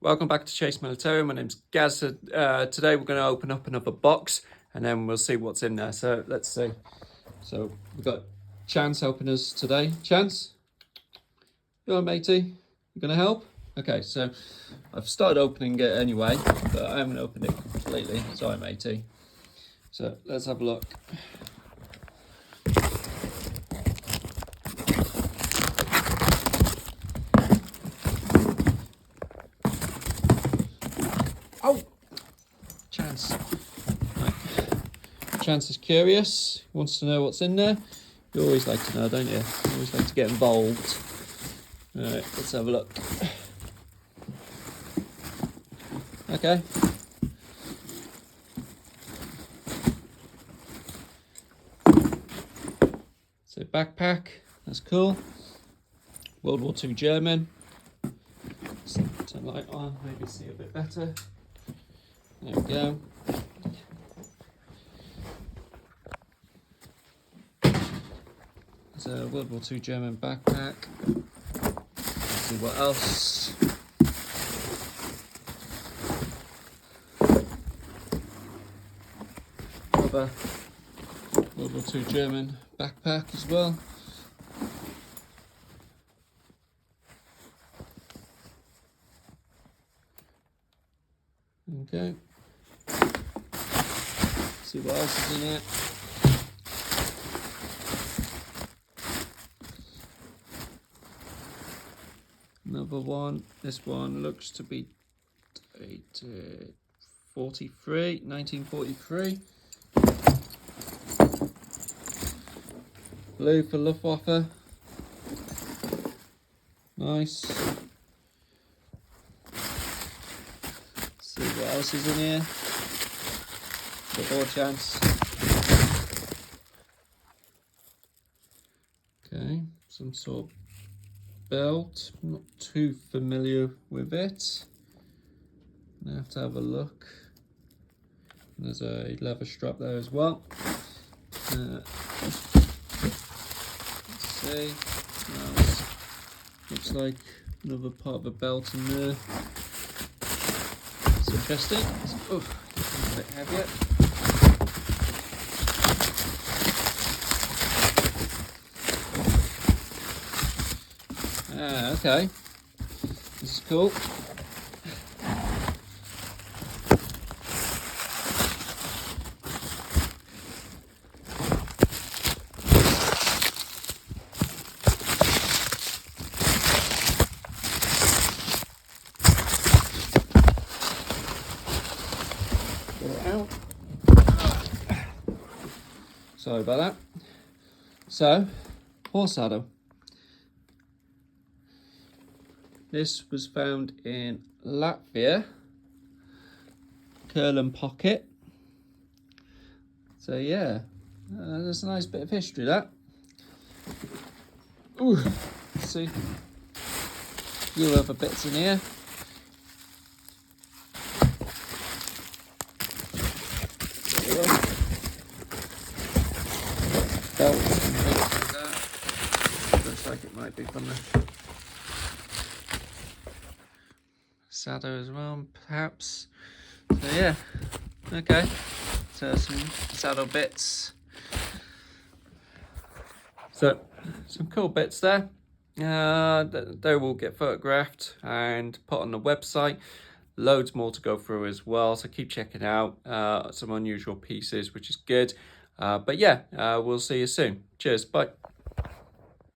Welcome back to Chase Military. My name's Gaz. Today we're going to open up another box and then we'll see what's in there. So let's see. So we've got Chance helping us today. Chance, you all right, matey? You going to help? Okay, so I've started opening it anyway, but I haven't opened it completely. Sorry, matey. So let's have a look. Oh, Chance. Right. Chance is curious. He wants to know what's in there. You always like to know, don't you? You always like to get involved. All right, let's have a look. Okay. So backpack, that's cool. World War II German. Turn the light on, maybe see a bit better. There we go. There's a World War II German backpack. Let's see what else. Another World War II German backpack as well. Okay. See what else is in it. Another one. This one looks to be dated 1943. Blue for Luftwaffe. Nice. See what else is in here. Bit more Chance. Okay, some sort of belt. I'm not too familiar with it. I have to have a look. And there's a leather strap there as well. Let's see. Looks like another part of a belt in there. It's interesting. Oh, it's a bit heavier. Ah, okay. This is cool. Get it out. Sorry about that. So, horse saddle. This was found in Latvia, Kurland pocket. So yeah, there's a nice bit of history that. Ooh, let's see. A few other bits in here. Belt and things like that. Looks like it might be from the saddle as well, perhaps. So yeah, okay. So some saddle bits. So some cool bits there. They will get photographed and put on the website. Loads more to go through as well, so keep checking out some unusual pieces, which is good. But yeah, we'll see you soon. Cheers, bye.